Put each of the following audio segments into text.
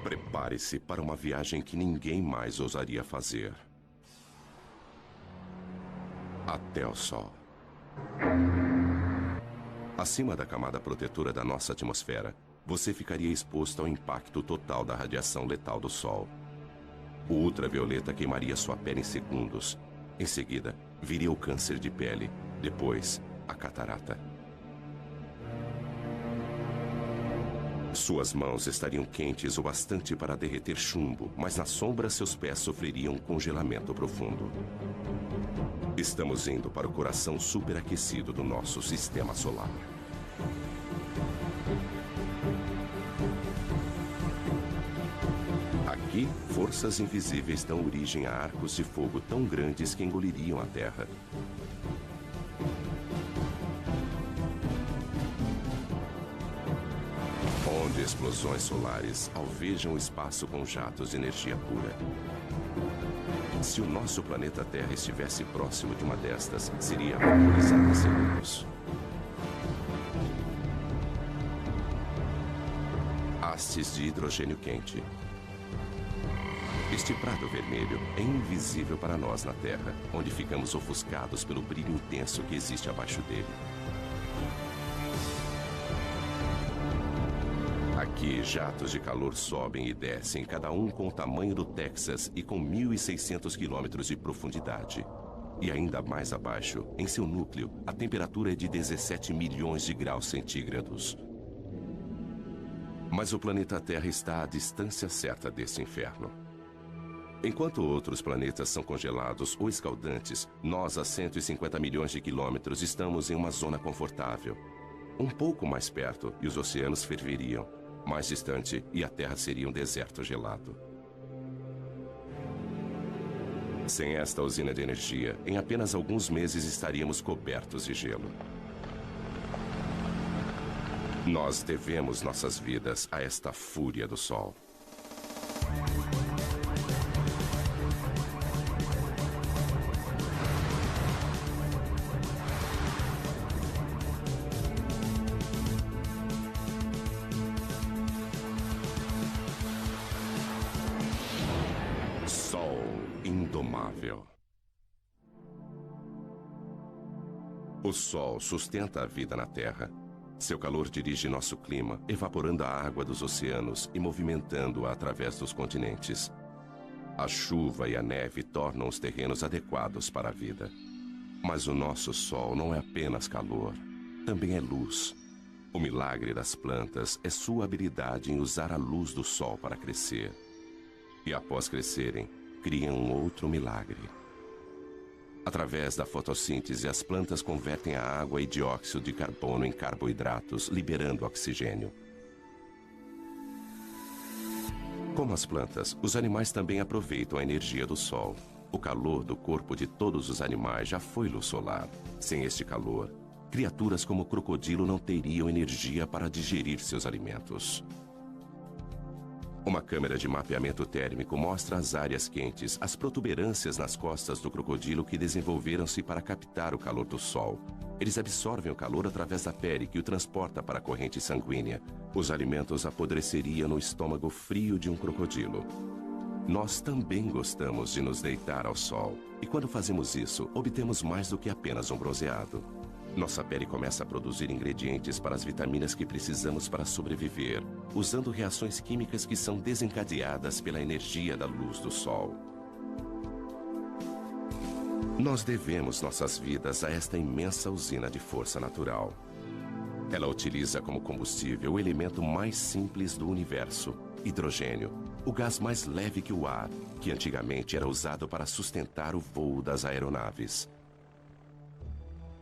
Prepare-se para uma viagem que ninguém mais ousaria fazer. Até o Sol. Acima da camada protetora da nossa atmosfera, você ficaria exposto ao impacto total da radiação letal do Sol. O ultravioleta queimaria sua pele em segundos. Em seguida, viria o câncer de pele. Depois, a catarata. Suas mãos estariam quentes o bastante para derreter chumbo, mas na sombra seus pés sofreriam um congelamento profundo. Estamos indo para o coração superaquecido do nosso sistema solar. Aqui, forças invisíveis dão origem a arcos de fogo tão grandes que engoliriam a Terra. Onde explosões solares alvejam o espaço com jatos de energia pura. Se o nosso planeta Terra estivesse próximo de uma destas, seria vaporizado em segundos. Hastes de hidrogênio quente. Este prado vermelho é invisível para nós na Terra, onde ficamos ofuscados pelo brilho intenso que existe abaixo dele. Aqui, jatos de calor sobem e descem, cada um com o tamanho do Texas e com 1.600 quilômetros de profundidade. E ainda mais abaixo, em seu núcleo, a temperatura é de 17 milhões de graus centígrados. Mas o planeta Terra está à distância certa desse inferno. Enquanto outros planetas são congelados ou escaldantes, nós, a 150 milhões de quilômetros, estamos em uma zona confortável. Um pouco mais perto e os oceanos ferveriam. Mais distante e a Terra seria um deserto gelado. Sem esta usina de energia, em apenas alguns meses estaríamos cobertos de gelo. Nós devemos nossas vidas a esta fúria do Sol. Indomável. O Sol sustenta a vida na Terra. Seu calor dirige nosso clima, evaporando a água dos oceanos e movimentando-a através dos continentes. A chuva e a neve tornam os terrenos adequados para a vida. Mas o nosso Sol não é apenas calor, também é luz. O milagre das plantas é sua habilidade em usar a luz do Sol para crescer. E após crescerem, criam um outro milagre. Através da fotossíntese, as plantas convertem a água e dióxido de carbono em carboidratos, liberando oxigênio. Como as plantas, os animais também aproveitam a energia do Sol. O calor do corpo de todos os animais já foi luz solar. Sem este calor, criaturas como o crocodilo não teriam energia para digerir seus alimentos. Uma câmera de mapeamento térmico mostra as áreas quentes, as protuberâncias nas costas do crocodilo que desenvolveram-se para captar o calor do Sol. Eles absorvem o calor através da pele, que o transporta para a corrente sanguínea. Os alimentos apodreceriam no estômago frio de um crocodilo. Nós também gostamos de nos deitar ao sol. E quando fazemos isso, obtemos mais do que apenas um bronzeado. Nossa pele começa a produzir ingredientes para as vitaminas que precisamos para sobreviver, usando reações químicas que são desencadeadas pela energia da luz do Sol. Nós devemos nossas vidas a esta imensa usina de força natural. Ela utiliza como combustível o elemento mais simples do universo, hidrogênio, o gás mais leve que o ar, que antigamente era usado para sustentar o voo das aeronaves.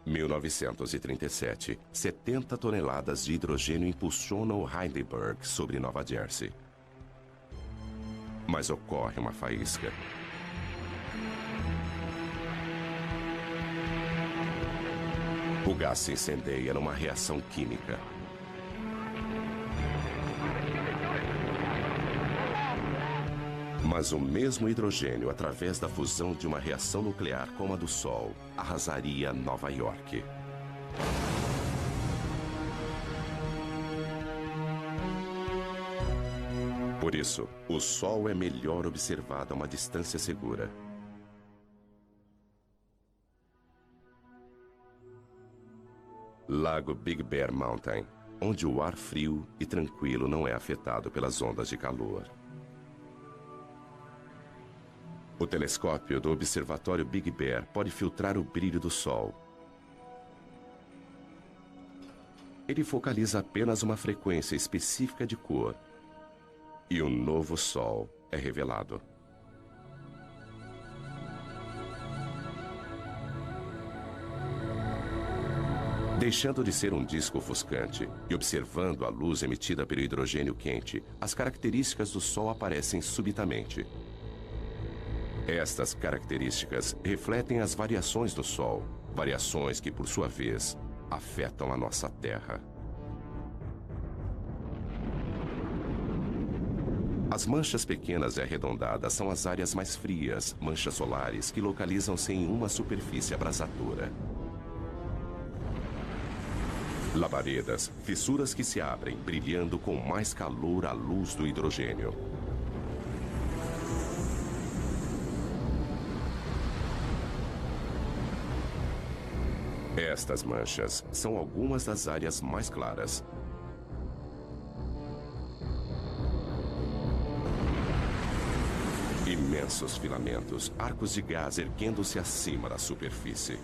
1937, 70 toneladas de hidrogênio impulsionam o Heidelberg sobre Nova Jersey. Mas ocorre uma faísca. O gás se incendeia numa reação química. Mas o mesmo hidrogênio, através da fusão de uma reação nuclear como a do Sol, arrasaria Nova York. Por isso, o Sol é melhor observado a uma distância segura. Lago Big Bear Mountain, onde o ar frio e tranquilo não é afetado pelas ondas de calor. O telescópio do observatório Big Bear pode filtrar o brilho do Sol. Ele focaliza apenas uma frequência específica de cor. E um novo Sol é revelado. Deixando de ser um disco ofuscante e observando a luz emitida pelo hidrogênio quente, as características do Sol aparecem subitamente. Estas características refletem as variações do Sol, variações que, por sua vez, afetam a nossa Terra. As manchas pequenas e arredondadas são as áreas mais frias, manchas solares, que localizam-se em uma superfície abrasadora. Labaredas, fissuras que se abrem, brilhando com mais calor à luz do hidrogênio. Estas manchas são algumas das áreas mais claras. Imensos filamentos, arcos de gás erguendo-se acima da superfície.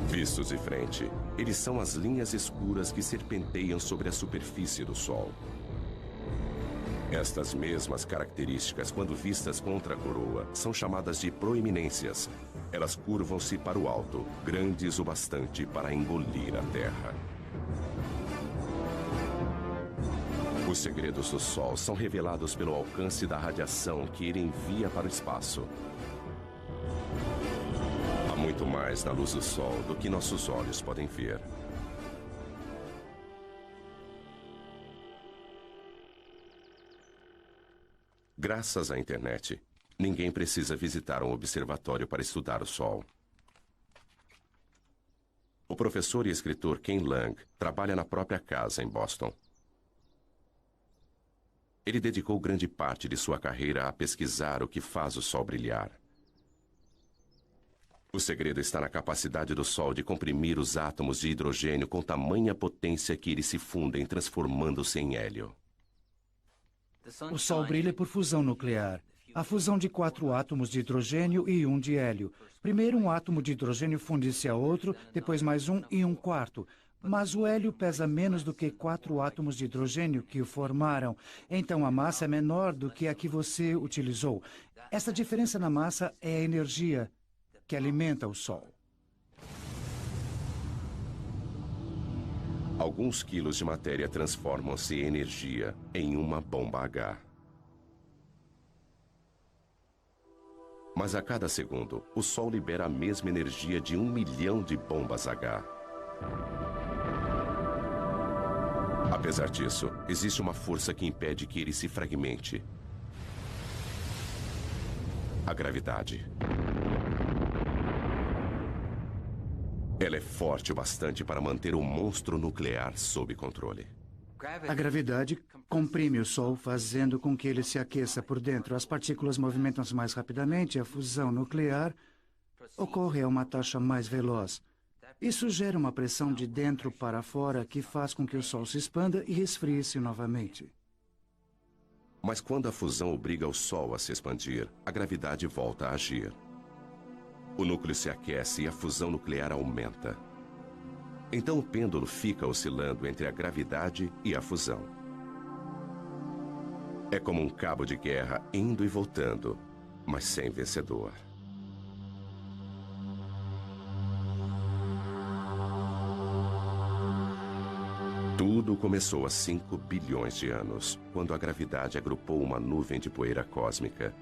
Vistos de frente, eles são as linhas escuras que serpenteiam sobre a superfície do Sol. Estas mesmas características, quando vistas contra a coroa, são chamadas de proeminências. Elas curvam-se para o alto, grandes o bastante para engolir a Terra. Os segredos do Sol são revelados pelo alcance da radiação que ele envia para o espaço. Há muito mais na luz do Sol do que nossos olhos podem ver. Graças à internet, ninguém precisa visitar um observatório para estudar o Sol. O professor e escritor Ken Lang trabalha na própria casa em Boston. Ele dedicou grande parte de sua carreira a pesquisar o que faz o Sol brilhar. O segredo está na capacidade do Sol de comprimir os átomos de hidrogênio com tamanha potência que eles se fundem, transformando-se em hélio. O Sol brilha por fusão nuclear. A fusão de 4 átomos de hidrogênio e 1 de hélio. Primeiro um átomo de hidrogênio funde-se a outro, depois mais um e um quarto. Mas o hélio pesa menos do que 4 átomos de hidrogênio que o formaram. Então a massa é menor do que a que você utilizou. Essa diferença na massa é a energia que alimenta o Sol. Alguns quilos de matéria transformam-se em energia em uma bomba H. Mas a cada segundo, o Sol libera a mesma energia de 1 milhão de bombas H. Apesar disso, existe uma força que impede que ele se fragmente. A gravidade. Ela é forte o bastante para manter o monstro nuclear sob controle. A gravidade comprime o Sol, fazendo com que ele se aqueça por dentro. As partículas movimentam-se mais rapidamente e a fusão nuclear ocorre a uma taxa mais veloz. Isso gera uma pressão de dentro para fora que faz com que o Sol se expanda e resfrie-se novamente. Mas quando a fusão obriga o Sol a se expandir, a gravidade volta a agir. O núcleo se aquece e a fusão nuclear aumenta. Então o pêndulo fica oscilando entre a gravidade e a fusão. É como um cabo de guerra indo e voltando, mas sem vencedor. Tudo começou há 5 bilhões de anos, quando a gravidade agrupou uma nuvem de poeira cósmica.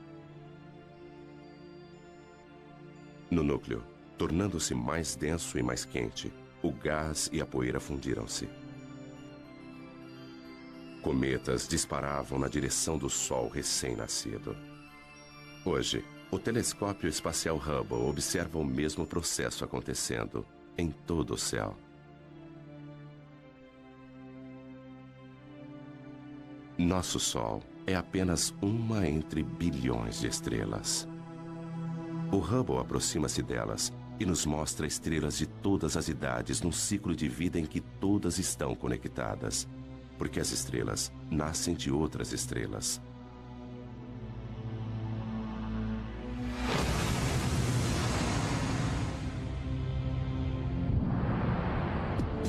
No núcleo, tornando-se mais denso e mais quente, o gás e a poeira fundiram-se. Cometas disparavam na direção do Sol recém-nascido. Hoje, o telescópio espacial Hubble observa o mesmo processo acontecendo em todo o céu. Nosso Sol é apenas uma entre bilhões de estrelas. O Hubble aproxima-se delas e nos mostra estrelas de todas as idades num ciclo de vida em que todas estão conectadas, porque as estrelas nascem de outras estrelas.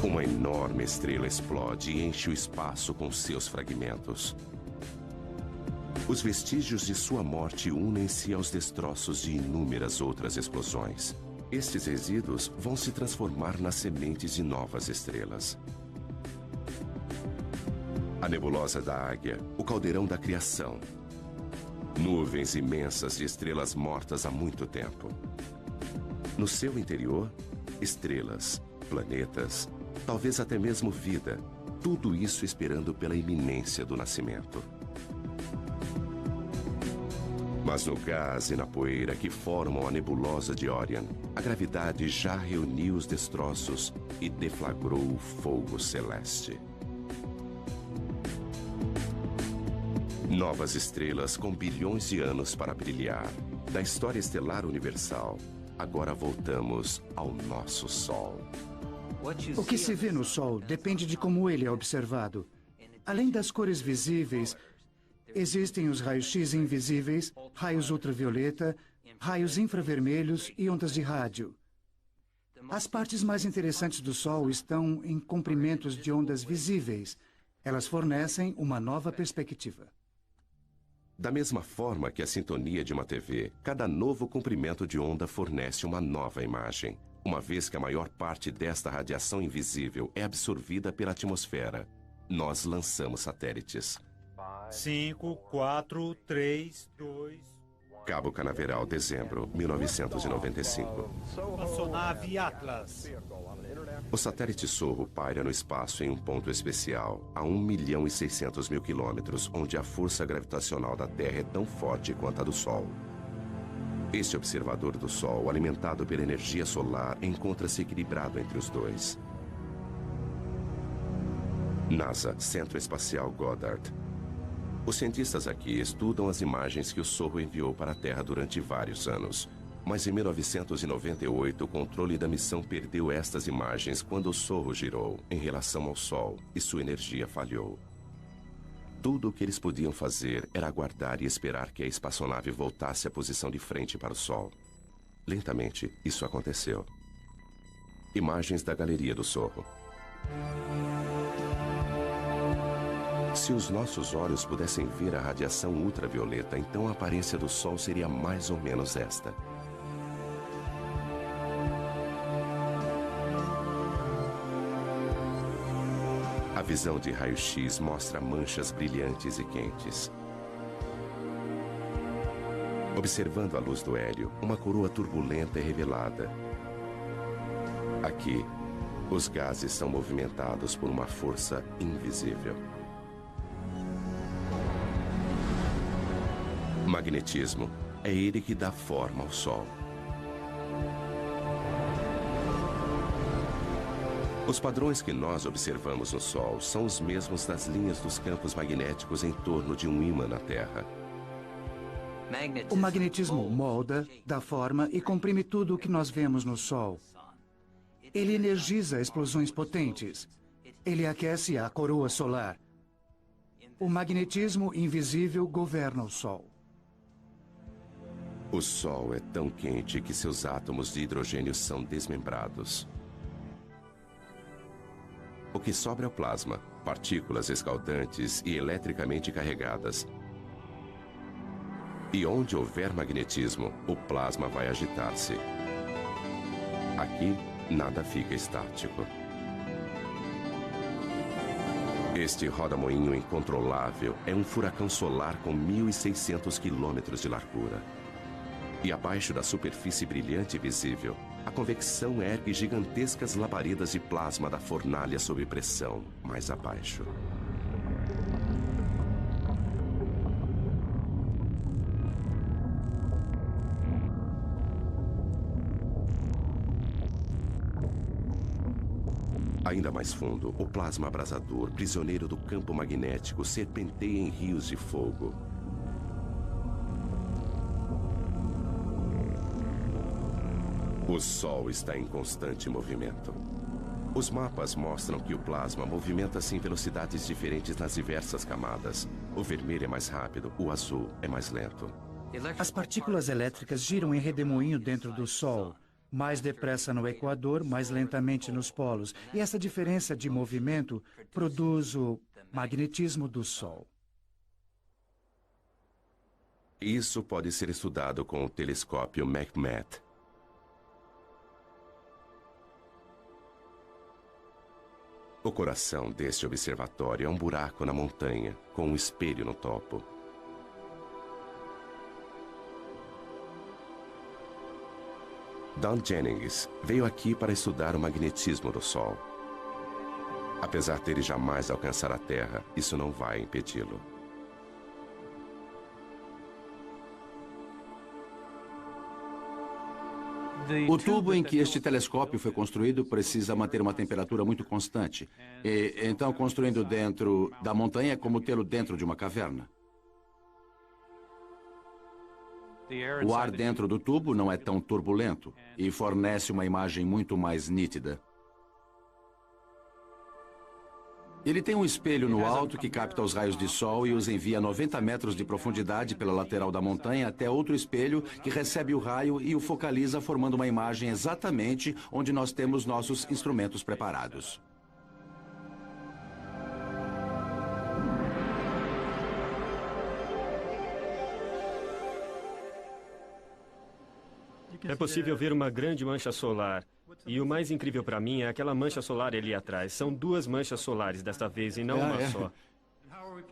Uma enorme estrela explode e enche o espaço com seus fragmentos. Os vestígios de sua morte unem-se aos destroços de inúmeras outras explosões. Estes resíduos vão se transformar nas sementes de novas estrelas. A nebulosa da Águia, o caldeirão da criação. Nuvens imensas de estrelas mortas há muito tempo. No seu interior, estrelas, planetas, talvez até mesmo vida. Tudo isso esperando pela iminência do nascimento. Mas no gás e na poeira que formam a nebulosa de Orion, a gravidade já reuniu os destroços e deflagrou o fogo celeste. Novas estrelas com bilhões de anos para brilhar. Da história estelar universal, agora voltamos ao nosso Sol. O que se vê no Sol depende de como ele é observado. Além das cores visíveis, existem os raios-x invisíveis, raios ultravioleta, raios infravermelhos e ondas de rádio. As partes mais interessantes do Sol estão em comprimentos de ondas visíveis. Elas fornecem uma nova perspectiva. Da mesma forma que a sintonia de uma TV, cada novo comprimento de onda fornece uma nova imagem, uma vez que a maior parte desta radiação invisível é absorvida pela atmosfera. Nós lançamos satélites. 5, 4, 3, 2... Cabo Canaveral, dezembro, 1995. Espaçonave Atlas. O satélite Sorro paira no espaço em um ponto especial, a 1.600.000 quilômetros, onde a força gravitacional da Terra é tão forte quanto a do Sol. Este observador do Sol, alimentado pela energia solar, encontra-se equilibrado entre os dois. NASA, Centro Espacial Goddard. Os cientistas aqui estudam as imagens que o Sorro enviou para a Terra durante vários anos. Mas em 1998, o controle da missão perdeu estas imagens quando o Sorro girou em relação ao Sol e sua energia falhou. Tudo o que eles podiam fazer era aguardar e esperar que a espaçonave voltasse à posição de frente para o Sol. Lentamente, isso aconteceu. Imagens da galeria do Sorro. Se os nossos olhos pudessem ver a radiação ultravioleta, então a aparência do Sol seria mais ou menos esta. A visão de raio-x mostra manchas brilhantes e quentes. Observando a luz do hélio, uma coroa turbulenta é revelada. Aqui, os gases são movimentados por uma força invisível. Magnetismo é ele que dá forma ao Sol. Os padrões que nós observamos no Sol são os mesmos das linhas dos campos magnéticos em torno de um ímã na Terra. O magnetismo molda, dá forma e comprime tudo o que nós vemos no Sol. Ele energiza explosões potentes. Ele aquece a coroa solar. O magnetismo invisível governa o Sol. O Sol é tão quente que seus átomos de hidrogênio são desmembrados. O que sobra é o plasma, partículas escaldantes e eletricamente carregadas. E onde houver magnetismo, o plasma vai agitar-se. Aqui, nada fica estático. Este roda-moinho incontrolável é um furacão solar com 1.600 quilômetros de largura. E abaixo da superfície brilhante e visível, a convecção ergue gigantescas labaredas de plasma da fornalha sob pressão, mais abaixo. Ainda mais fundo, o plasma abrasador, prisioneiro do campo magnético, serpenteia em rios de fogo. O Sol está em constante movimento. Os mapas mostram que o plasma movimenta-se em velocidades diferentes nas diversas camadas. O vermelho é mais rápido, o azul é mais lento. As partículas elétricas giram em redemoinho dentro do Sol. Mais depressa no Equador, mais lentamente nos polos. E essa diferença de movimento produz o magnetismo do Sol. Isso pode ser estudado com o telescópio McMath. O coração deste observatório é um buraco na montanha, com um espelho no topo. Don Jennings veio aqui para estudar o magnetismo do Sol. Apesar dele jamais alcançar a Terra, isso não vai impedi-lo. O tubo em que este telescópio foi construído precisa manter uma temperatura muito constante. E, então, construindo dentro da montanha é como tê-lo dentro de uma caverna. O ar dentro do tubo não é tão turbulento e fornece uma imagem muito mais nítida. Ele tem um espelho no alto que capta os raios de sol e os envia a 90 metros de profundidade pela lateral da montanha até outro espelho que recebe o raio e o focaliza, formando uma imagem exatamente onde nós temos nossos instrumentos preparados. É possível ver uma grande mancha solar. E o mais incrível para mim é aquela mancha solar ali atrás. São duas manchas solares desta vez e não uma só.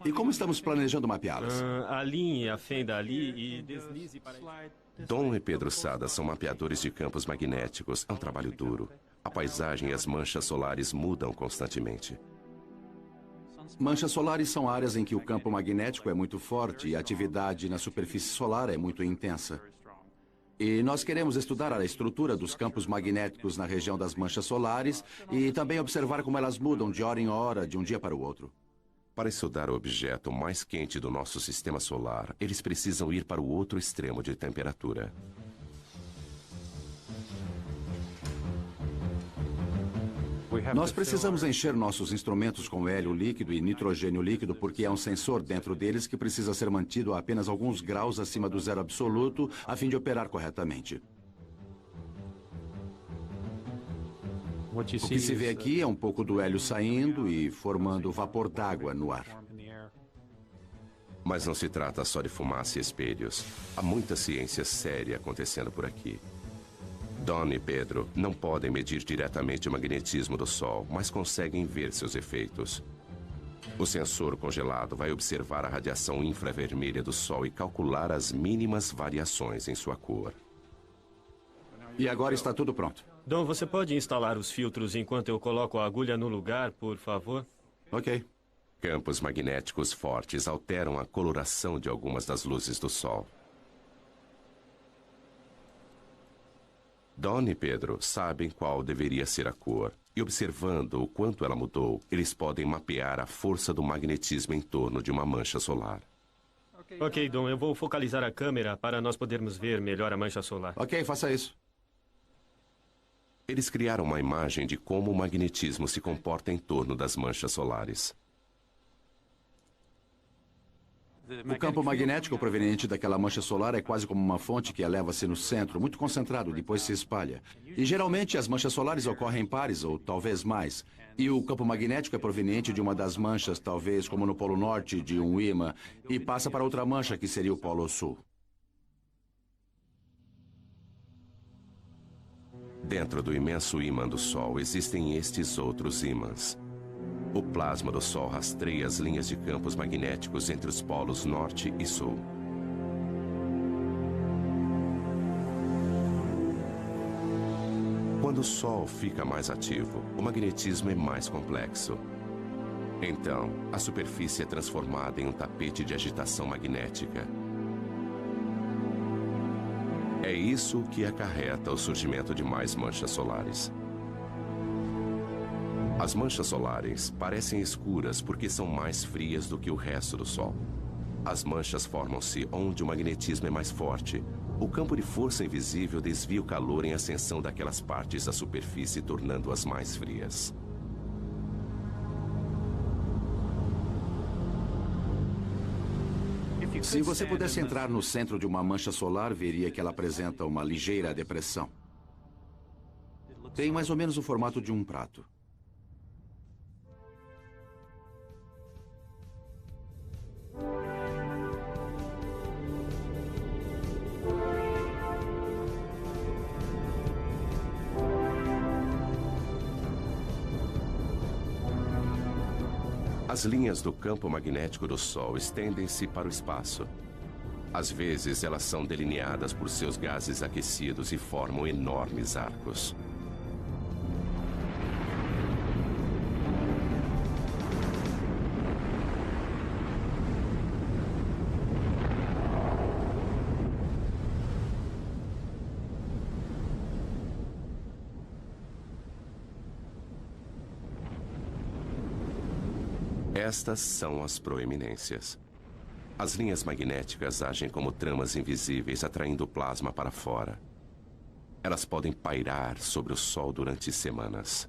E como estamos planejando mapeá-las? Alinhe a fenda ali e deslize para... Dom e Pedro Sada são mapeadores de campos magnéticos. É um trabalho duro. A paisagem e as manchas solares mudam constantemente. Manchas solares são áreas em que o campo magnético é muito forte e a atividade na superfície solar é muito intensa. E nós queremos estudar a estrutura dos campos magnéticos na região das manchas solares e também observar como elas mudam de hora em hora, de um dia para o outro. Para estudar o objeto mais quente do nosso sistema solar, eles precisam ir para o outro extremo de temperatura. Nós precisamos encher nossos instrumentos com hélio líquido e nitrogênio líquido porque há um sensor dentro deles que precisa ser mantido a apenas alguns graus acima do zero absoluto a fim de operar corretamente. O que se vê aqui é um pouco do hélio saindo e formando vapor d'água no ar. Mas não se trata só de fumaça e espelhos. Há muita ciência séria acontecendo por aqui. Don e Pedro não podem medir diretamente o magnetismo do Sol, mas conseguem ver seus efeitos. O sensor congelado vai observar a radiação infravermelha do Sol e calcular as mínimas variações em sua cor. E agora está tudo pronto. Dom, você pode instalar os filtros enquanto eu coloco a agulha no lugar, por favor? Ok. Campos magnéticos fortes alteram a coloração de algumas das luzes do Sol. Don e Pedro sabem qual deveria ser a cor, e observando o quanto ela mudou, eles podem mapear a força do magnetismo em torno de uma mancha solar. Ok, Dom, eu vou focalizar a câmera para nós podermos ver melhor a mancha solar. Ok, faça isso. Eles criaram uma imagem de como o magnetismo se comporta em torno das manchas solares. O campo magnético proveniente daquela mancha solar é quase como uma fonte que eleva-se no centro, muito concentrado, depois se espalha. E geralmente as manchas solares ocorrem em pares, ou talvez mais. E o campo magnético é proveniente de uma das manchas, talvez como no Polo Norte, de um ímã, e passa para outra mancha, que seria o Polo Sul. Dentro do imenso ímã do Sol existem estes outros ímãs. O plasma do Sol rastreia as linhas de campos magnéticos entre os polos norte e sul. Quando o Sol fica mais ativo, o magnetismo é mais complexo. Então, a superfície é transformada em um tapete de agitação magnética. É isso que acarreta o surgimento de mais manchas solares. As manchas solares parecem escuras porque são mais frias do que o resto do Sol. As manchas formam-se onde o magnetismo é mais forte. O campo de força invisível desvia o calor em ascensão daquelas partes da superfície, tornando-as mais frias. Se você pudesse entrar no centro de uma mancha solar, veria que ela apresenta uma ligeira depressão. Tem mais ou menos o formato de um prato. As linhas do campo magnético do Sol estendem-se para o espaço. Às vezes, elas são delineadas por seus gases aquecidos e formam enormes arcos. Estas são as proeminências. As linhas magnéticas agem como tramas invisíveis, atraindo o plasma para fora. Elas podem pairar sobre o Sol durante semanas.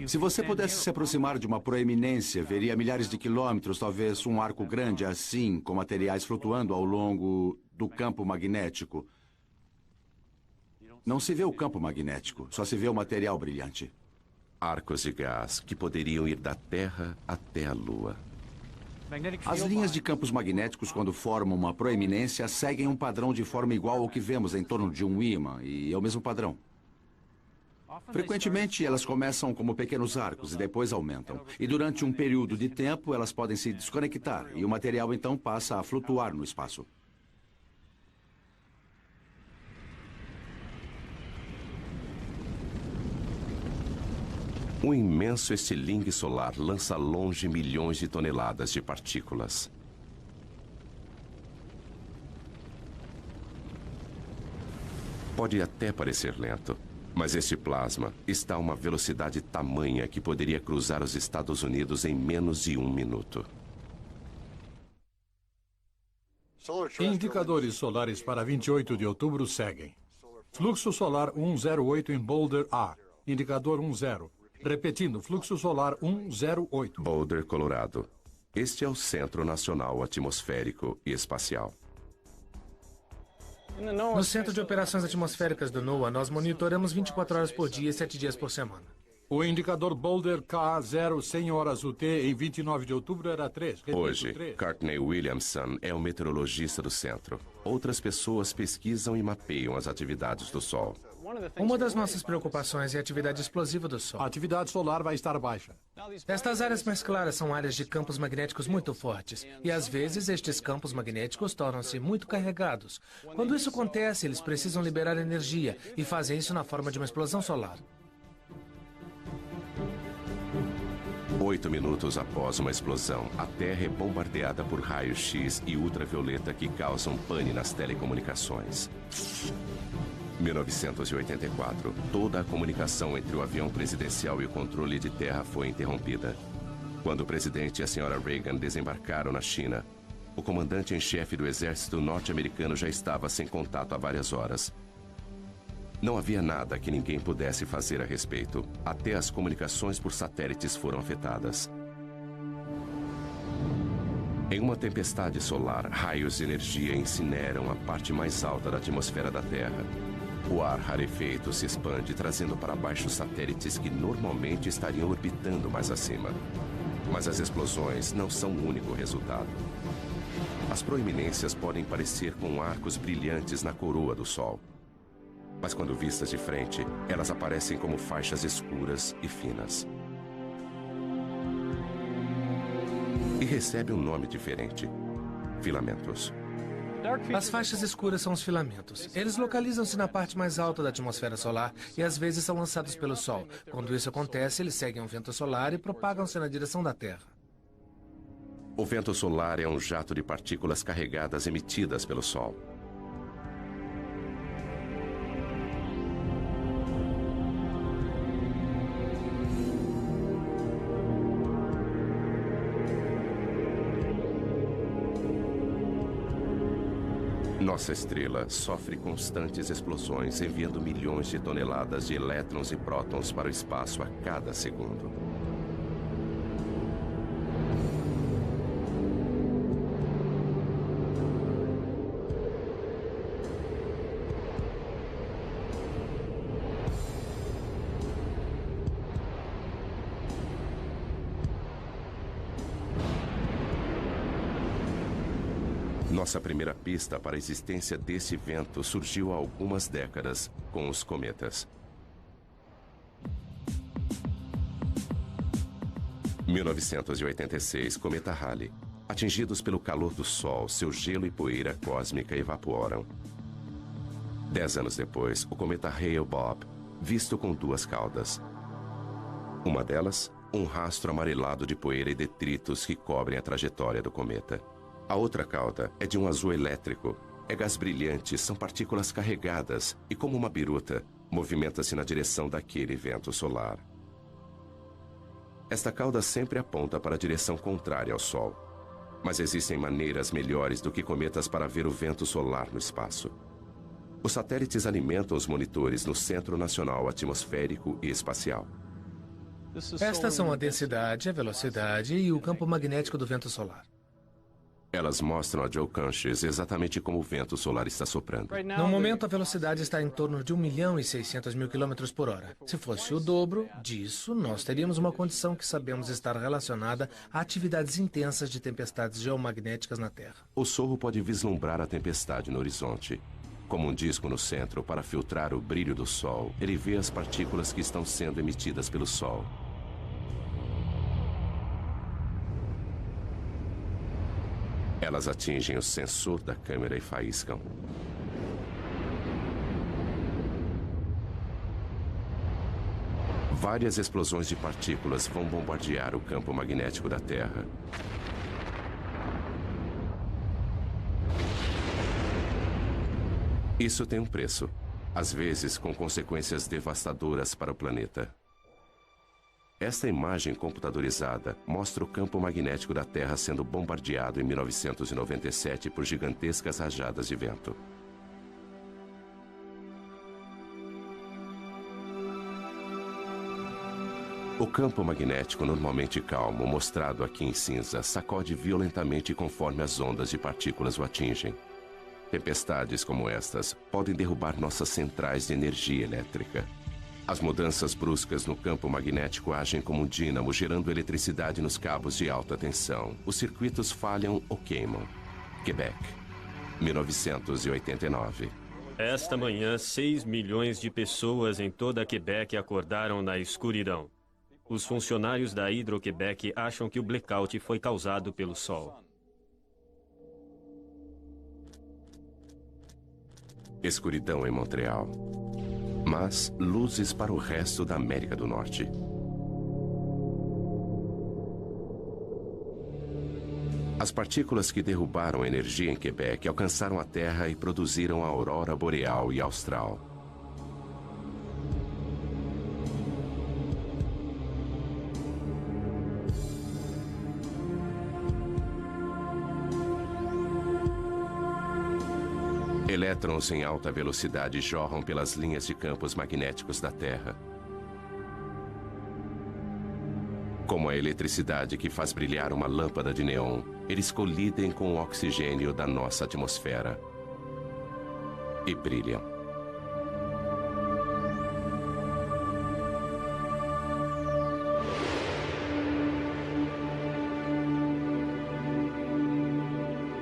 Se você pudesse se aproximar de uma proeminência, veria milhares de quilômetros, talvez um arco grande assim, com materiais flutuando ao longo do campo magnético. Não se vê o campo magnético, só se vê o material brilhante. Arcos de gás que poderiam ir da Terra até a Lua. As linhas de campos magnéticos, quando formam uma proeminência, seguem um padrão de forma igual ao que vemos em torno de um ímã, e é o mesmo padrão. Frequentemente, elas começam como pequenos arcos e depois aumentam. E durante um período de tempo, elas podem se desconectar, e o material então passa a flutuar no espaço. Um imenso estilingue solar lança longe milhões de toneladas de partículas. Pode até parecer lento, mas este plasma está a uma velocidade tamanha que poderia cruzar os Estados Unidos em menos de 1 minuto. Indicadores solares para 28 de outubro seguem. Fluxo solar 108 em Boulder A. Indicador 10. Repetindo, fluxo solar 108. Boulder, Colorado. Este é o Centro Nacional Atmosférico e Espacial. No Centro de Operações Atmosféricas do NOAA, nós monitoramos 24 horas por dia e 7 dias por semana. O indicador Boulder K0 100 horas UT em 29 de outubro era 3. Repito, Hoje, 3. Courtney Williamson é o meteorologista do centro. Outras pessoas pesquisam e mapeiam as atividades do Sol. Uma das nossas preocupações é a atividade explosiva do Sol. A atividade solar vai estar baixa. Estas áreas mais claras são áreas de campos magnéticos muito fortes. E às vezes estes campos magnéticos tornam-se muito carregados. Quando isso acontece, eles precisam liberar energia e fazem isso na forma de uma explosão solar. 8 minutos após uma explosão, a Terra é bombardeada por raios X e ultravioleta que causam pane nas telecomunicações. 1984, toda a comunicação entre o avião presidencial e o controle de terra foi interrompida. Quando o presidente e a senhora Reagan desembarcaram na China, o comandante em chefe do exército norte-americano já estava sem contato há várias horas. Não havia nada que ninguém pudesse fazer a respeito. Até as comunicações por satélites foram afetadas. Em uma tempestade solar, raios de energia incineram a parte mais alta da atmosfera da Terra. O ar rarefeito se expande, trazendo para baixo satélites que normalmente estariam orbitando mais acima. Mas as explosões não são o único resultado. As proeminências podem parecer com arcos brilhantes na coroa do Sol. Mas quando vistas de frente, elas aparecem como faixas escuras e finas. E recebe um nome diferente: filamentos. As faixas escuras são os filamentos. Eles localizam-se na parte mais alta da atmosfera solar e às vezes são lançados pelo Sol. Quando isso acontece, eles seguem um vento solar e propagam-se na direção da Terra. O vento solar é um jato de partículas carregadas emitidas pelo Sol. Nossa estrela sofre constantes explosões, enviando milhões de toneladas de elétrons e prótons para o espaço a cada segundo. Nossa primeira pista para a existência desse vento surgiu há algumas décadas com os cometas. 1986, cometa Halley. Atingidos pelo calor do Sol, seu gelo e poeira cósmica evaporam. 10 anos depois, o cometa Hale-Bopp, visto com duas caudas. Uma delas, um rastro amarelado de poeira e detritos que cobrem a trajetória do cometa. A outra cauda é de um azul elétrico. É gás brilhante, são partículas carregadas e, como uma biruta, movimenta-se na direção daquele vento solar. Esta cauda sempre aponta para a direção contrária ao Sol. Mas existem maneiras melhores do que cometas para ver o vento solar no espaço. Os satélites alimentam os monitores no Centro Nacional Atmosférico e Espacial. Estas são a densidade, a velocidade e o campo magnético do vento solar. Elas mostram a Joe Canches exatamente como o vento solar está soprando. No momento, a velocidade está em torno de 1.600.000 km por hora. Se fosse o dobro disso, nós teríamos uma condição que sabemos estar relacionada a atividades intensas de tempestades geomagnéticas na Terra. O sorro pode vislumbrar a tempestade no horizonte. Como um disco no centro para filtrar o brilho do Sol, ele vê as partículas que estão sendo emitidas pelo Sol. Elas atingem o sensor da câmera e faiscam. Várias explosões de partículas vão bombardear o campo magnético da Terra. Isso tem um preço, às vezes com consequências devastadoras para o planeta. Esta imagem computadorizada mostra o campo magnético da Terra sendo bombardeado em 1997 por gigantescas rajadas de vento. O campo magnético normalmente calmo, mostrado aqui em cinza, sacode violentamente conforme as ondas de partículas o atingem. Tempestades como estas podem derrubar nossas centrais de energia elétrica. As mudanças bruscas no campo magnético agem como um dínamo, gerando eletricidade nos cabos de alta tensão. Os circuitos falham ou queimam. Quebec, 1989. Esta manhã, 6 milhões de pessoas em toda Quebec acordaram na escuridão. Os funcionários da Hydro-Québec acham que o blackout foi causado pelo Sol. Escuridão em Montreal. Mas luzes para o resto da América do Norte. As partículas que derrubaram energia em Quebec alcançaram a Terra e produziram a aurora boreal e austral. Elétrons em alta velocidade jorram pelas linhas de campos magnéticos da Terra. Como a eletricidade que faz brilhar uma lâmpada de neon, eles colidem com o oxigênio da nossa atmosfera. E brilham.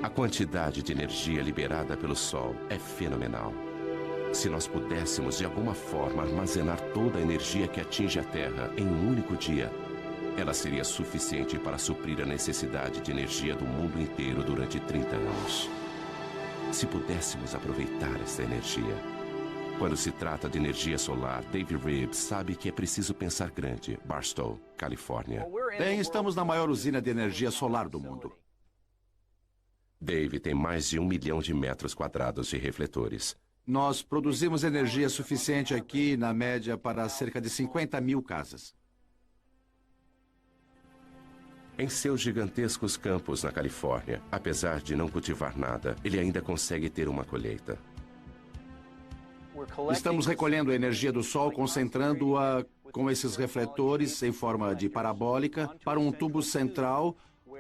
A quantidade de energia liberada pelo Sol é fenomenal. Se nós pudéssemos, de alguma forma, armazenar toda a energia que atinge a Terra em um único dia, ela seria suficiente para suprir a necessidade de energia do mundo inteiro durante 30 anos. Se pudéssemos aproveitar esta energia. Quando se trata de energia solar, Dave Reeves sabe que é preciso pensar grande. Barstow, Califórnia. Bem, estamos na maior usina de energia solar do mundo. Dave tem mais de 1 milhão de metros quadrados de refletores. Nós produzimos energia suficiente aqui, na média, para cerca de 50 mil casas. Em seus gigantescos campos na Califórnia, apesar de não cultivar nada, ele ainda consegue ter uma colheita. Estamos recolhendo a energia do Sol, concentrando-a com esses refletores em forma de parabólica para um tubo central,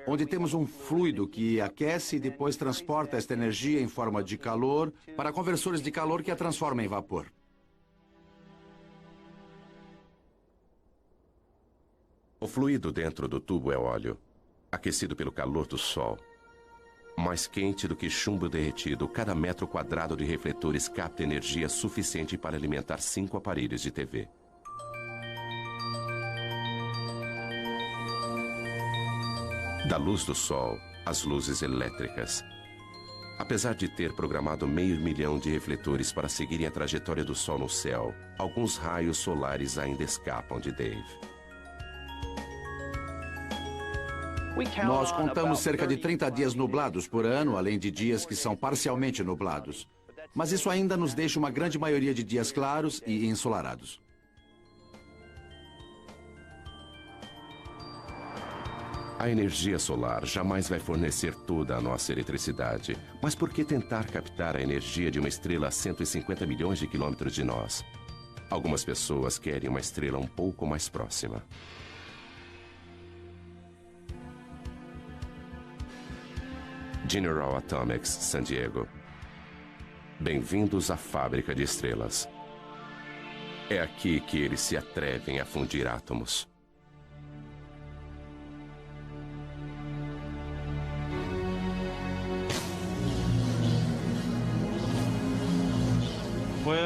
onde temos um fluido que aquece e depois transporta esta energia em forma de calor para conversores de calor que a transformam em vapor. O fluido dentro do tubo é óleo, aquecido pelo calor do sol. Mais quente do que chumbo derretido, cada metro quadrado de refletores capta energia suficiente para alimentar 5 aparelhos de TV. Da luz do sol, às luzes elétricas. Apesar de ter programado 500 mil de refletores para seguirem a trajetória do sol no céu, alguns raios solares ainda escapam de Dave. Nós contamos cerca de 30 dias nublados por ano, além de dias que são parcialmente nublados. Mas isso ainda nos deixa uma grande maioria de dias claros e ensolarados. A energia solar jamais vai fornecer toda a nossa eletricidade. Mas por que tentar captar a energia de uma estrela a 150 milhões de quilômetros de nós? Algumas pessoas querem uma estrela um pouco mais próxima. General Atomics, San Diego. Bem-vindos à fábrica de estrelas. É aqui que eles se atrevem a fundir átomos.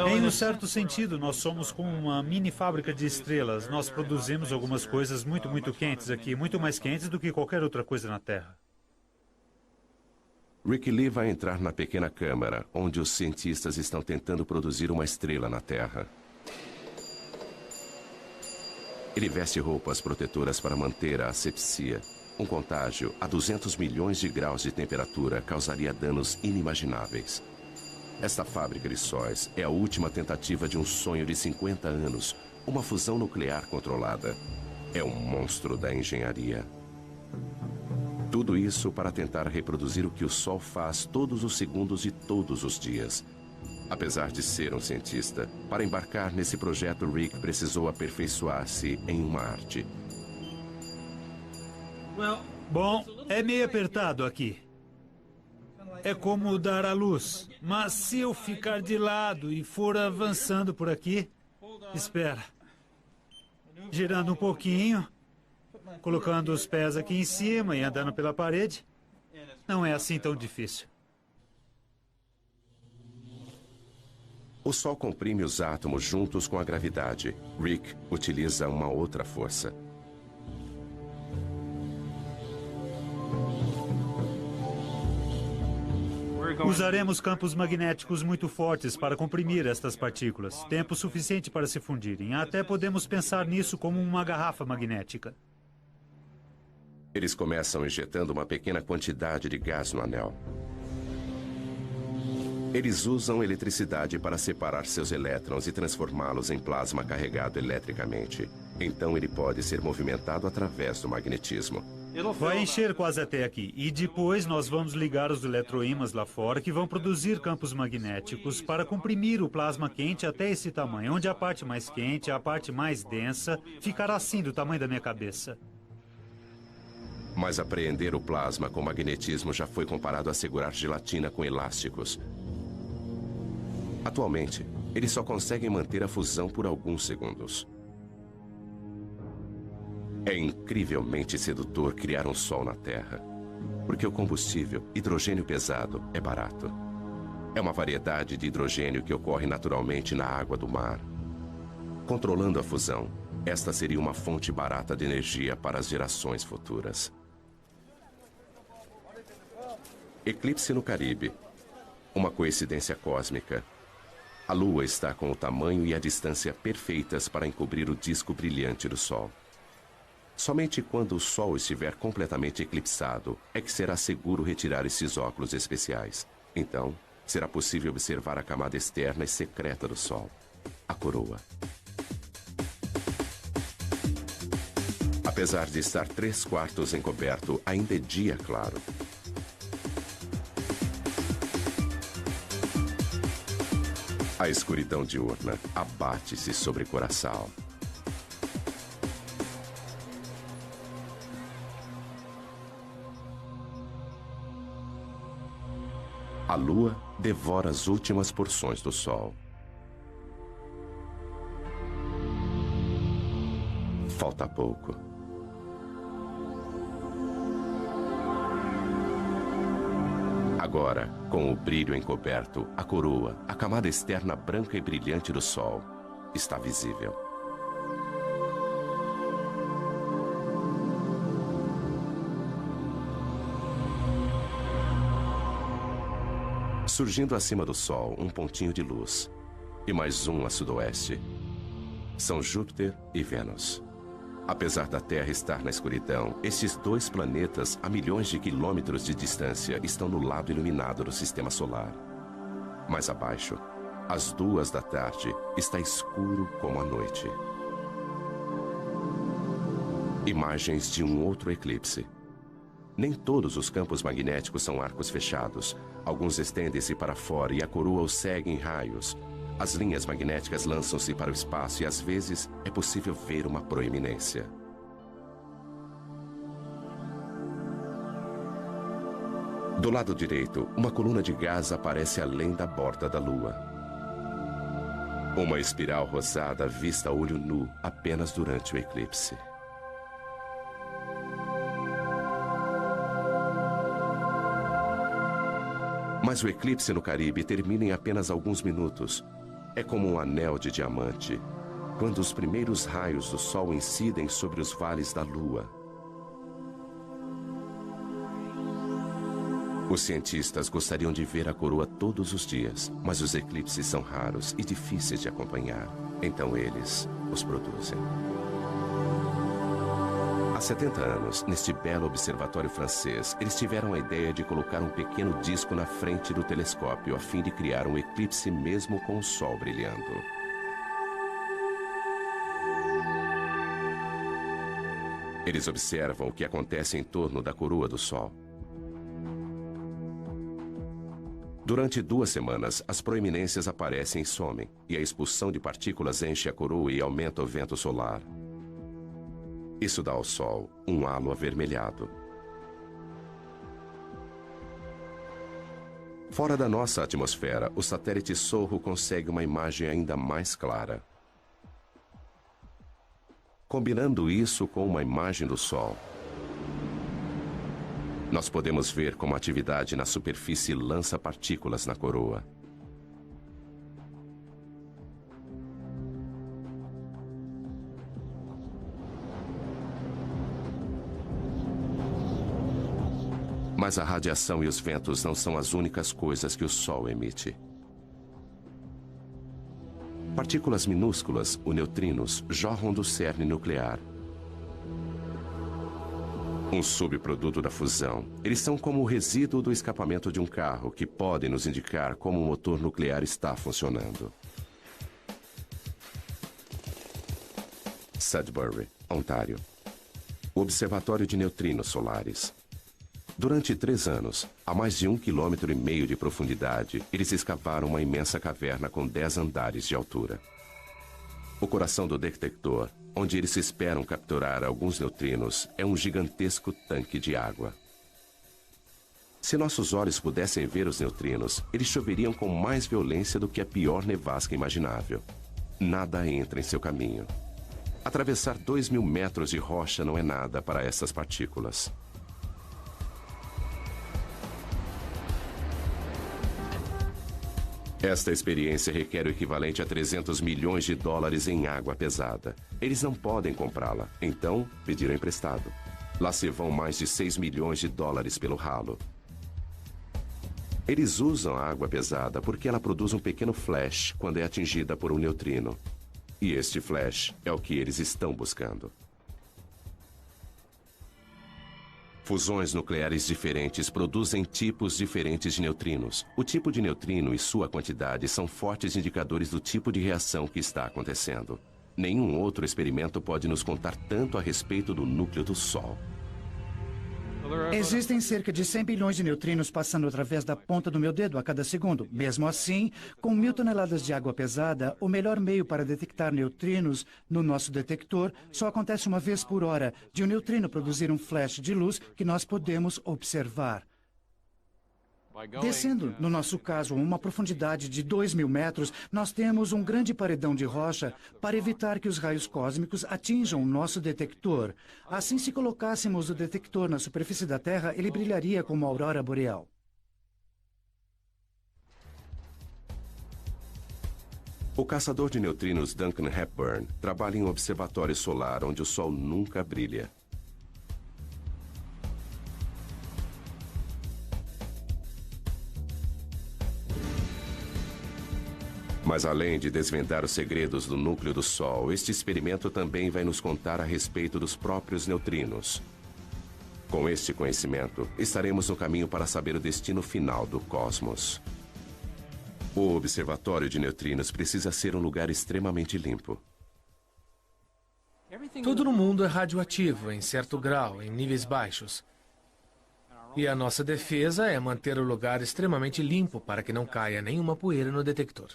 Em um certo sentido, nós somos como uma mini fábrica de estrelas. Nós produzimos algumas coisas muito quentes aqui, muito mais quentes do que qualquer outra coisa na Terra. Rick Lee vai entrar na pequena câmara, onde os cientistas estão tentando produzir uma estrela na Terra. Ele veste roupas protetoras para manter a asepsia. Um contágio a 200 milhões de graus de temperatura causaria danos inimagináveis. Esta fábrica de sóis é a última tentativa de um sonho de 50 anos, uma fusão nuclear controlada. É um monstro da engenharia. Tudo isso para tentar reproduzir o que o Sol faz todos os segundos de todos os dias. Apesar de ser um cientista, para embarcar nesse projeto, Rick precisou aperfeiçoar-se em uma arte. Bom, é meio apertado aqui. É como dar à luz. Mas se eu ficar de lado e for avançando por aqui... Espera. Girando um pouquinho... Colocando os pés aqui em cima e andando pela parede. Não é assim tão difícil. O Sol comprime os átomos juntos com a gravidade. Rick utiliza uma outra força. Usaremos campos magnéticos muito fortes para comprimir estas partículas. Tempo suficiente para se fundirem. Até podemos pensar nisso como uma garrafa magnética. Eles começam injetando uma pequena quantidade de gás no anel. Eles usam eletricidade para separar seus elétrons e transformá-los em plasma carregado eletricamente. Então ele pode ser movimentado através do magnetismo. Vai encher quase até aqui. E depois nós vamos ligar os eletroímãs lá fora que vão produzir campos magnéticos para comprimir o plasma quente até esse tamanho, onde a parte mais quente, a parte mais densa, ficará assim do tamanho da minha cabeça. Mas apreender o plasma com magnetismo já foi comparado a segurar gelatina com elásticos. Atualmente, eles só conseguem manter a fusão por alguns segundos. É incrivelmente sedutor criar um sol na Terra, porque o combustível, hidrogênio pesado, é barato. É uma variedade de hidrogênio que ocorre naturalmente na água do mar. Controlando a fusão, esta seria uma fonte barata de energia para as gerações futuras. Eclipse no Caribe. Uma coincidência cósmica. A Lua está com o tamanho e a distância perfeitas para encobrir o disco brilhante do Sol. Somente quando o Sol estiver completamente eclipsado é que será seguro retirar esses óculos especiais. Então, será possível observar a camada externa e secreta do Sol, a coroa. Apesar de estar 3/4 encoberto, ainda é dia claro. A escuridão diurna abate-se sobre Curaçao. A lua devora as últimas porções do sol. Falta pouco. Agora, com o brilho encoberto, a coroa, a camada externa branca e brilhante do sol, está visível. Surgindo acima do Sol, um pontinho de luz. E mais um a sudoeste. São Júpiter e Vênus. Apesar da Terra estar na escuridão, estes dois planetas, a milhões de quilômetros de distância, estão no lado iluminado do Sistema Solar. Mais abaixo, às 2 da tarde, está escuro como a noite. Imagens de um outro eclipse. Nem todos os campos magnéticos são arcos fechados. Alguns estendem-se para fora e a coroa os segue em raios. As linhas magnéticas lançam-se para o espaço e, às vezes, é possível ver uma proeminência. Do lado direito, uma coluna de gás aparece além da borda da Lua. Uma espiral rosada vista a olho nu apenas durante o eclipse. Mas o eclipse no Caribe termina em apenas alguns minutos. É como um anel de diamante, quando os primeiros raios do Sol incidem sobre os vales da Lua. Os cientistas gostariam de ver a coroa todos os dias, mas os eclipses são raros e difíceis de acompanhar. Então eles os produzem. Há 70 anos, neste belo observatório francês, eles tiveram a ideia de colocar um pequeno disco na frente do telescópio a fim de criar um eclipse mesmo com o Sol brilhando. Eles observam o que acontece em torno da coroa do Sol. Durante 2 semanas, as proeminências aparecem e somem, e a expulsão de partículas enche a coroa e aumenta o vento solar. Isso dá ao Sol um halo avermelhado. Fora da nossa atmosfera, o satélite Sorro consegue uma imagem ainda mais clara. Combinando isso com uma imagem do Sol, nós podemos ver como a atividade na superfície lança partículas na coroa. Mas a radiação e os ventos não são as únicas coisas que o Sol emite. Partículas minúsculas, os neutrinos, jorram do cerne nuclear. Um subproduto da fusão. Eles são como o resíduo do escapamento de um carro, que podem nos indicar como o motor nuclear está funcionando. Sudbury, Ontário. O Observatório de Neutrinos Solares. Durante 3 anos, a mais de 1,5 km de profundidade, eles escavaram uma imensa caverna com 10 andares de altura. O coração do detector, onde eles esperam capturar alguns neutrinos, é um gigantesco tanque de água. Se nossos olhos pudessem ver os neutrinos, eles choveriam com mais violência do que a pior nevasca imaginável. Nada entra em seu caminho. Atravessar 2.000 metros de rocha não é nada para essas partículas. Esta experiência requer o equivalente a 300 milhões de dólares em água pesada. Eles não podem comprá-la, então pediram emprestado. Lá se vão mais de 6 milhões de dólares pelo ralo. Eles usam a água pesada porque ela produz um pequeno flash quando é atingida por um neutrino. E este flash é o que eles estão buscando. Fusões nucleares diferentes produzem tipos diferentes de neutrinos. O tipo de neutrino e sua quantidade são fortes indicadores do tipo de reação que está acontecendo. Nenhum outro experimento pode nos contar tanto a respeito do núcleo do Sol. Existem cerca de 100 bilhões de neutrinos passando através da ponta do meu dedo a cada segundo. Mesmo assim, com 1.000 toneladas de água pesada, o melhor meio para detectar neutrinos no nosso detector só acontece uma vez por hora, de um neutrino produzir um flash de luz que nós podemos observar. Descendo, no nosso caso, a uma profundidade de 2.000 metros, nós temos um grande paredão de rocha para evitar que os raios cósmicos atinjam o nosso detector. Assim, se colocássemos o detector na superfície da Terra, ele brilharia como a aurora boreal. O caçador de neutrinos Duncan Hepburn trabalha em um observatório solar onde o Sol nunca brilha. Mas além de desvendar os segredos do núcleo do Sol, este experimento também vai nos contar a respeito dos próprios neutrinos. Com este conhecimento, estaremos no caminho para saber o destino final do cosmos. O observatório de neutrinos precisa ser um lugar extremamente limpo. Tudo no mundo é radioativo, em certo grau, em níveis baixos. E a nossa defesa é manter o lugar extremamente limpo para que não caia nenhuma poeira no detector.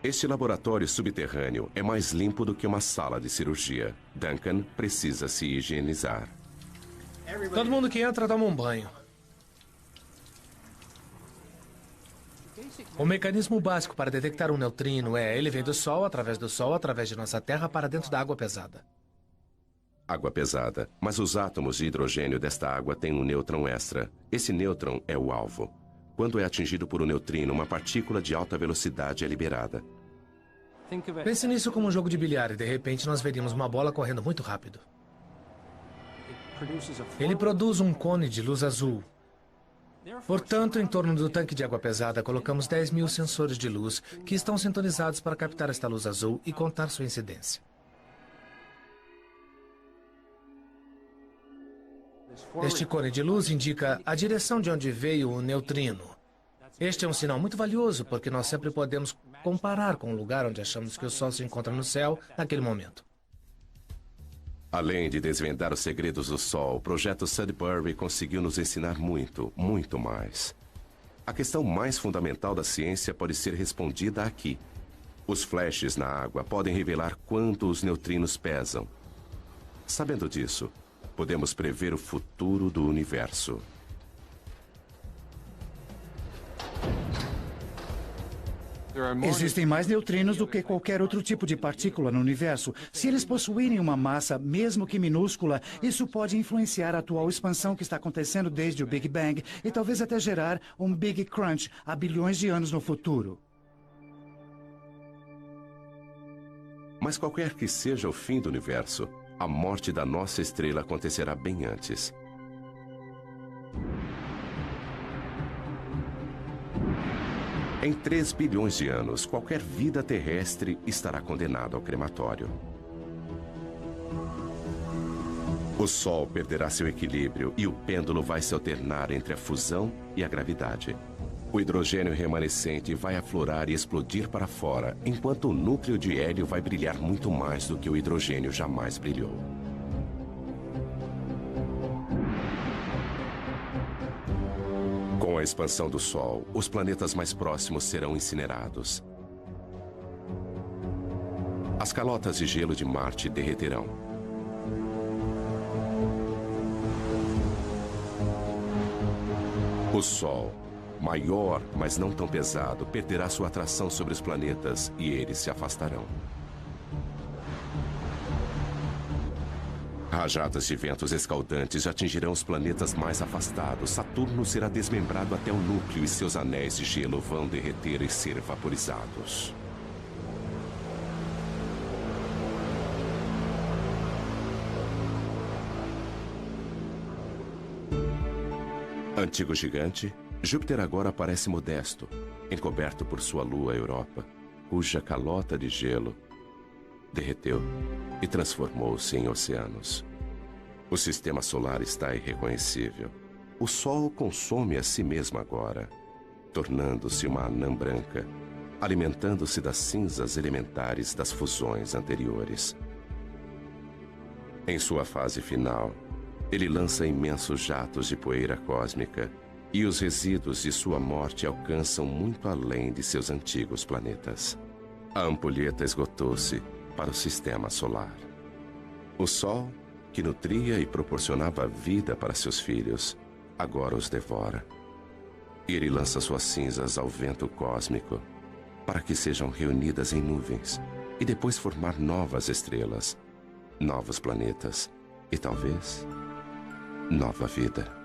Este laboratório subterrâneo é mais limpo do que uma sala de cirurgia. Duncan precisa se higienizar. Todo mundo que entra toma um banho. O mecanismo básico para detectar um neutrino ele vem do Sol, através de nossa Terra, para dentro da água pesada. Água pesada, mas os átomos de hidrogênio desta água têm um nêutron extra. Esse nêutron é o alvo. Quando é atingido por um neutrino, uma partícula de alta velocidade é liberada. Pense nisso como um jogo de bilhar e de repente nós veríamos uma bola correndo muito rápido. Ele produz um cone de luz azul. Portanto, em torno do tanque de água pesada, colocamos 10.000 sensores de luz que estão sintonizados para captar esta luz azul e contar sua incidência. Este cone de luz indica a direção de onde veio o neutrino. Este é um sinal muito valioso, porque nós sempre podemos comparar com o lugar onde achamos que o Sol se encontra no céu naquele momento. Além de desvendar os segredos do Sol, o projeto Sudbury conseguiu nos ensinar muito, muito mais. A questão mais fundamental da ciência pode ser respondida aqui. Os flashes na água podem revelar quanto os neutrinos pesam. Sabendo disso, podemos prever o futuro do universo. Existem mais neutrinos do que qualquer outro tipo de partícula no universo. Se eles possuírem uma massa, mesmo que minúscula, isso pode influenciar a atual expansão que está acontecendo desde o Big Bang e talvez até gerar um Big Crunch há bilhões de anos no futuro. Mas qualquer que seja o fim do universo, a morte da nossa estrela acontecerá bem antes. Em 3 bilhões de anos, qualquer vida terrestre estará condenada ao crematório. O Sol perderá seu equilíbrio e o pêndulo vai se alternar entre a fusão e a gravidade. O hidrogênio remanescente vai aflorar e explodir para fora, enquanto o núcleo de hélio vai brilhar muito mais do que o hidrogênio jamais brilhou. Com a expansão do Sol, os planetas mais próximos serão incinerados. As calotas de gelo de Marte derreterão. O Sol, maior, mas não tão pesado, perderá sua atração sobre os planetas e eles se afastarão. Rajadas de ventos escaldantes atingirão os planetas mais afastados. Saturno será desmembrado até o núcleo e seus anéis de gelo vão derreter e ser vaporizados. Antigo gigante, Júpiter agora parece modesto, encoberto por sua lua Europa, cuja calota de gelo derreteu e transformou-se em oceanos. O sistema solar está irreconhecível. O Sol consome a si mesmo agora, tornando-se uma anã branca, alimentando-se das cinzas elementares das fusões anteriores. Em sua fase final, ele lança imensos jatos de poeira cósmica e os resíduos de sua morte alcançam muito além de seus antigos planetas. A ampulheta esgotou-se para o sistema solar. O Sol, que nutria e proporcionava vida para seus filhos, agora os devora. E ele lança suas cinzas ao vento cósmico para que sejam reunidas em nuvens e depois formar novas estrelas, novos planetas e talvez nova vida.